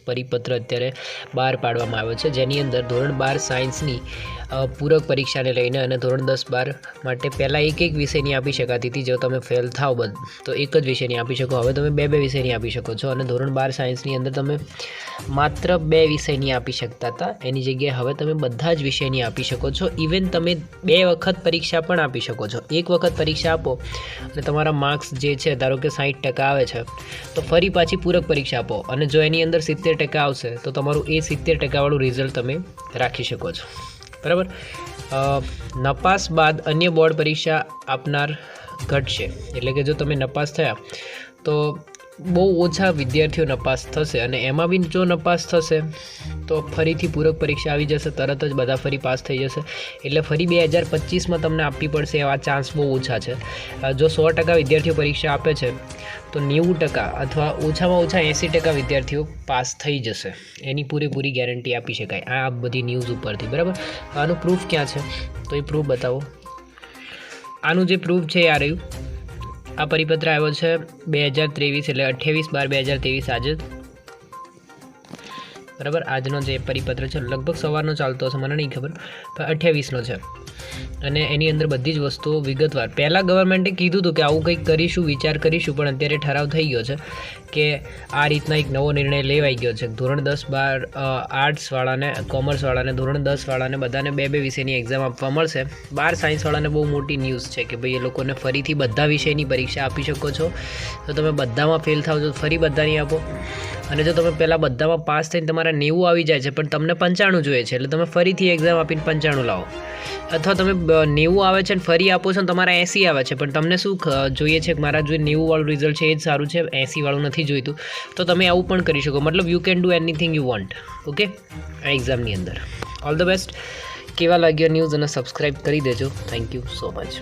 પરિપત્ર અત્યારે બહાર પાડવામાં આવ્યો છે, જેની અંદર ધોરણ 12 સાયન્સની પૂરક પરીક્ષાને લઈને અને ધોરણ 10-12 માટે પહેલાં એક વિષયની આપી શકાતી હતી. જો તમે ફેલ થાવ તો એક જ વિષયની આપી શકો. હવે તમે બે વિષયની આપી શકો છો અને ધોરણ 12 સાયન્સની અંદર તમે માત્ર 2 વિષયની આપી શકતા હતા. એની જગ્યાએ હવે તમે બધા જ વિષયની આપી શકો છો. ઇવન તમે 2 વખત પરીક્ષા પણ આપી શકો છો. એક વખત પરીક્ષા આપો અને તમારા માર્ક્સ જે છે ધારો કે 60% આવે છે તો ફરી પાછી પૂરક પરીક્ષા આપો અને જો એની અંદર 70% આવશે તો તમારું એ 70% વાળું રિઝલ્ટ તમે રાખી શકો છો. બરાબર. નપાસ બાદ અન્ય બોર્ડ પરીક્ષા આપનાર ઘટશે. એટલે કે જો તમે નપાસ થયા તો બહુ ઓછા વિદ્યાર્થીઓ નપાસ થશે અને એમાં બી જો નપાસ થશે તો ફરીથી પૂરક પરીક્ષા આવી જશે, તરત જ બધા ફરી પાસ થઈ જશે. એટલે ફરી 2025માં તમને આપવી પડશે એવા ચાન્સ બહુ ઓછા છે. જો 100% વિદ્યાર્થીઓ પરીક્ષા આપે છે તો 90% અથવા ઓછામાં ઓછા 80% વિદ્યાર્થીઓ પાસ થઈ જશે. એની પૂરેપૂરી ગેરંટી આપી શકાય આ બધી ન્યૂઝ ઉપરથી. બરાબર. આનું પ્રૂફ ક્યાં છે તો એ પ્રૂફ બતાવો. આનું જે પ્રૂફ છે આ રહ્યું. આ પરિપત્ર આવ્યો છે 2023 એટલે 28/12/2023 આજે. બરાબર. આજનો જે પરિપત્ર છે લગભગ સવારનો ચાલતો હશે, મને નહીં ખબર, પણ 28નો છે અને એની અંદર બધી જ વસ્તુઓ વિગતવાર. પહેલાં ગવર્મેન્ટે કીધું હતું કે આવું કંઈક કરીશું, વિચાર કરીશું, પણ અત્યારે ઠરાવ થઈ ગયો છે કે આ રીતના એક નવો નિર્ણય લેવાઈ ગયો છે. ધોરણ 10-12 આર્ટ્સવાળાને, કોમર્સવાળાને, ધોરણ 10વાળાને બધાને 2 વિષયની એક્ઝામ આપવા મળશે. 12 સાયન્સવાળાને બહુ મોટી ન્યૂઝ છે કે ભાઈ એ લોકોને ફરીથી બધા વિષયની પરીક્ષા આપી શકો છો. તો તમે બધામાં ફેલ થાવ તો ફરી બધાની આપો અને જો તમે પહેલાં બધામાં પાસ થઈને તમારા 90 આવી જાય છે પણ તમને 95 જોઈએ છે એટલે તમે ફરીથી એક્ઝામ આપીને 95 લાવો. અથવા તમે 90 આવે છે અને ફરી આપો છો ને તમારા 80 આવે છે પણ તમને શું જોઈએ છે કે મારા જો 90 વાળું રિઝલ્ટ છે એ જ સારું છે, 80 વાળું નથી જોઈતું, તો તમે આવું પણ કરી શકો. મતલબ you can do anything you want. Okay. આ એક્ઝામની અંદર ઓલ ધ બેસ્ટ. કેવા લાગ્યો ન્યૂઝ અને સબસ્ક્રાઈબ કરી દેજો. Thank you so much.